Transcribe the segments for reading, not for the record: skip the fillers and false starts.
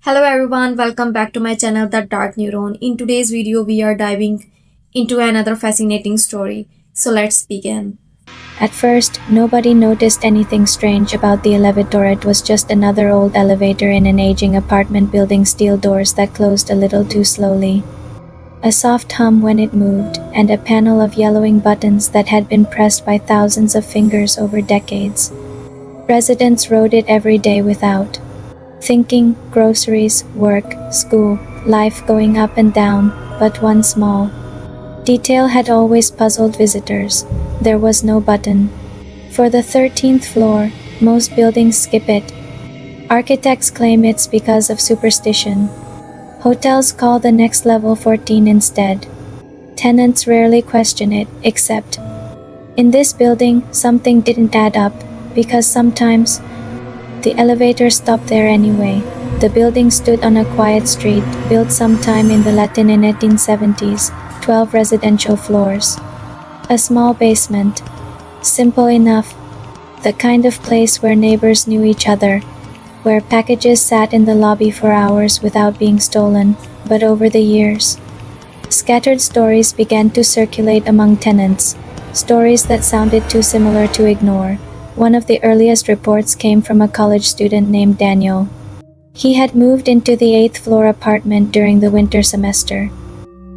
Hello everyone, welcome back to my channel The Dark Neuron. In today's video, we are diving into another fascinating story. So let's begin. At first, nobody noticed anything strange about the elevator. It was just another old elevator in an aging apartment building, steel doors that closed a little too slowly. A soft hum when it moved, and a panel of yellowing buttons that had been pressed by thousands of fingers over decades. Residents rode it every day without thinking, groceries, work, school, life going up and down, but one small detail had always puzzled visitors. There was no button. For the 13th floor, most buildings skip it. Architects claim it's because of superstition. Hotels call the next level 14 instead. Tenants rarely question it, except in this building, something didn't add up, because sometimes the elevator stopped there anyway. The building stood on a quiet street, built sometime in the Latin and 1870s, 12 residential floors. A small basement. Simple enough. The kind of place where neighbors knew each other, where packages sat in the lobby for hours without being stolen. But over the years, scattered stories began to circulate among tenants, stories that sounded too similar to ignore. One of the earliest reports came from a college student named Daniel. He had moved into the 8th floor apartment during the winter semester.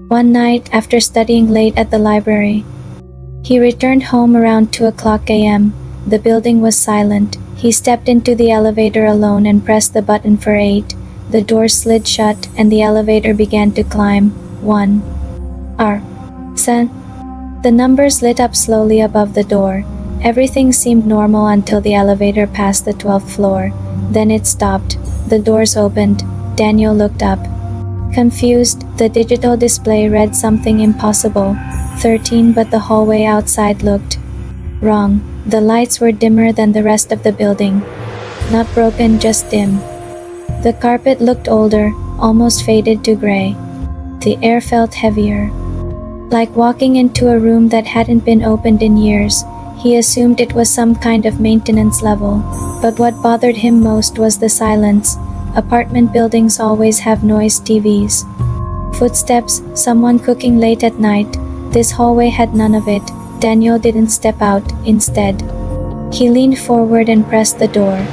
One night, after studying late at the library, he returned home around 2 a.m. The building was silent. He stepped into the elevator alone and pressed the button for 8. The doors slid shut and the elevator began to climb. 1. R. Sen. The numbers lit up slowly above the door. Everything seemed normal until the elevator passed the 12th floor. Then it stopped. The doors opened. Daniel looked up. Confused, the digital display read something impossible. 13, but the hallway outside looked wrong. The lights were dimmer than the rest of the building. Not broken, just dim. The carpet looked older, almost faded to gray. The air felt heavier, like walking into a room that hadn't been opened in years. He assumed it was some kind of maintenance level, but what bothered him most was the silence. Apartment buildings always have noise, TVs, footsteps, someone cooking late at night. This hallway had none of it. Daniel didn't step out. Instead, he leaned forward and pressed the door.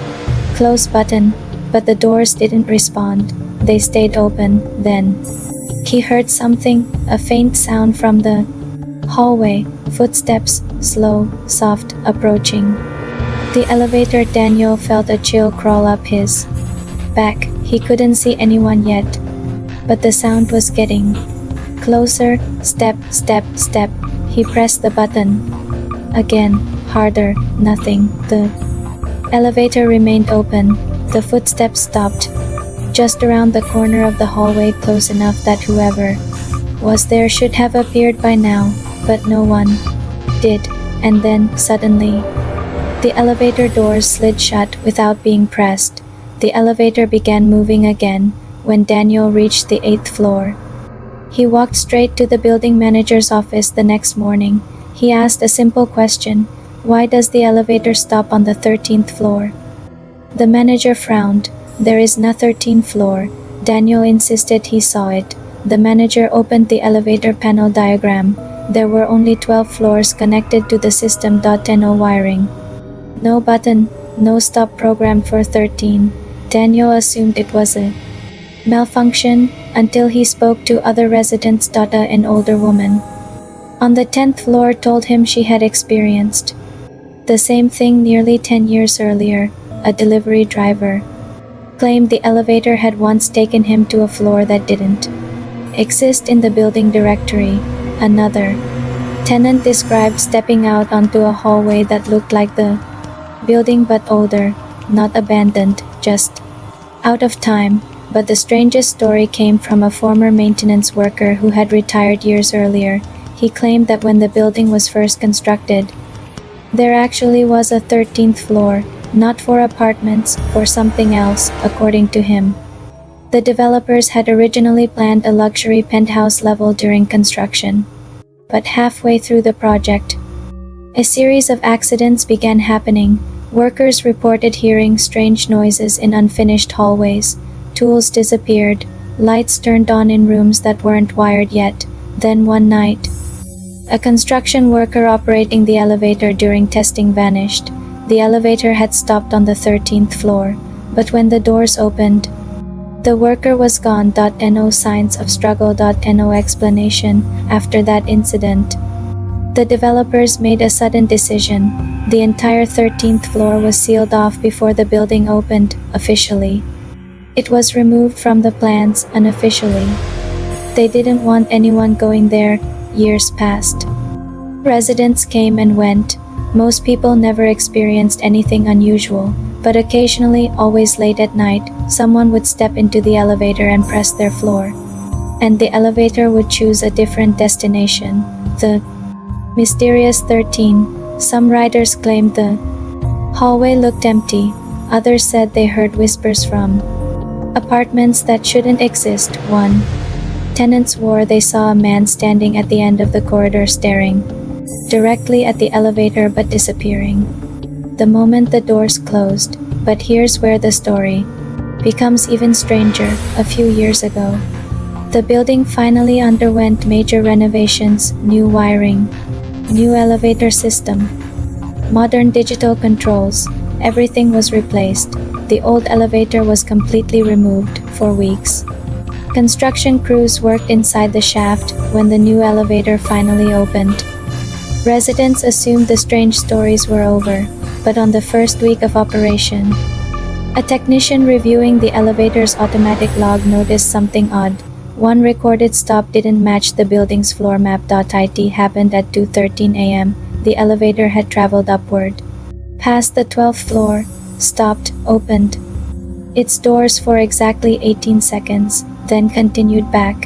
Close button, but the doors didn't respond. They stayed open. Then he heard something, a faint sound from the hallway. Footsteps, slow, soft, approaching the elevator. Daniel felt a chill crawl up his back. He couldn't see anyone yet, but the sound was getting closer. Step, step, step. He pressed the button again, harder. Nothing. The elevator remained open. The footsteps stopped just around the corner of the hallway, close enough that whoever was there should have appeared by now, but no one did. And then, suddenly, the elevator doors slid shut without being pressed. The elevator began moving again. When Daniel reached the 8th floor, he walked straight to the building manager's office the next morning. He asked a simple question: why does the elevator stop on the 13th floor? The manager frowned. There is no 13th floor. Daniel insisted he saw it. The manager opened the elevator panel diagram. There were only 12 floors connected to the system. No wiring, no button, no stop program for 13. Daniel assumed it was a malfunction until he spoke to other residents. An older woman on the 10th floor told him she had experienced the same thing nearly 10 years earlier. A delivery driver claimed the elevator had once taken him to a floor that didn't exist in the building directory. Another tenant described stepping out onto a hallway that looked like the building but older, not abandoned, just out of time. But the strangest story came from a former maintenance worker who had retired years earlier. He claimed that when the building was first constructed, there actually was a 13th floor, not for apartments, for something else, according to him. The developers had originally planned a luxury penthouse level during construction. But halfway through the project, a series of accidents began happening. Workers reported hearing strange noises in unfinished hallways, Tools disappeared, lights turned on in rooms that weren't wired yet. Then one night, a construction worker operating the elevator during testing vanished. The elevator had stopped on the 13th floor, but when the doors opened, the worker was gone. No signs of struggle. No explanation. After that incident, the developers made a sudden decision. The entire 13th floor was sealed off before the building opened, officially. It was removed from the plans, unofficially. They didn't want anyone going there. Years passed. Residents came and went. Most people never experienced anything unusual, but occasionally, always late at night, someone would step into the elevator and press their floor. And the elevator would choose a different destination. The mysterious 13. Some writers claimed the hallway looked empty. Others said they heard whispers from apartments that shouldn't exist. One tenant swore they saw a man standing at the end of the corridor staring directly at the elevator but disappearing the moment the doors closed. But here's where the story becomes even stranger. A few years ago, the building finally underwent major renovations, new wiring, new elevator system, modern digital controls. Everything was replaced. The old elevator was completely removed. For weeks, construction crews worked inside the shaft. When the new elevator finally opened, residents assumed the strange stories were over. But on the first week of operation, a technician reviewing the elevator's automatic log noticed something odd. One recorded stop didn't match the building's floor map. It happened at 2:13 a.m. The elevator had traveled upward, past the 12th floor, stopped, opened its doors for exactly 18 seconds, then continued back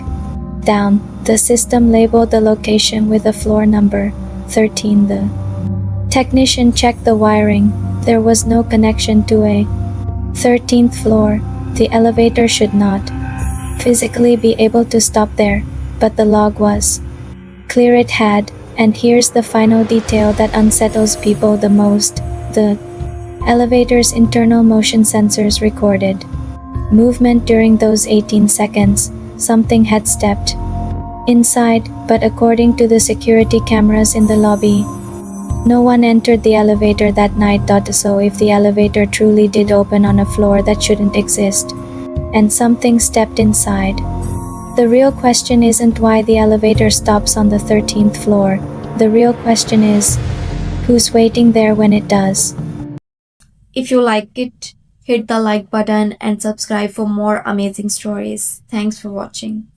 down. The system labeled the location with a floor number, 13. The technician checked the wiring. There was no connection to a 13th floor. The elevator should not physically be able to stop there, but the log was clear it had. And here's the final detail that unsettles people the most. The elevator's internal motion sensors recorded movement during those 18 seconds. Something had stepped inside, but according to the security cameras in the lobby, no one entered the elevator that night. So if the elevator truly did open on a floor that shouldn't exist, and something stepped inside, the real question isn't why the elevator stops on the 13th floor. The real question is, who's waiting there when it does? If you like it, hit the like button and subscribe for more amazing stories. Thanks for watching.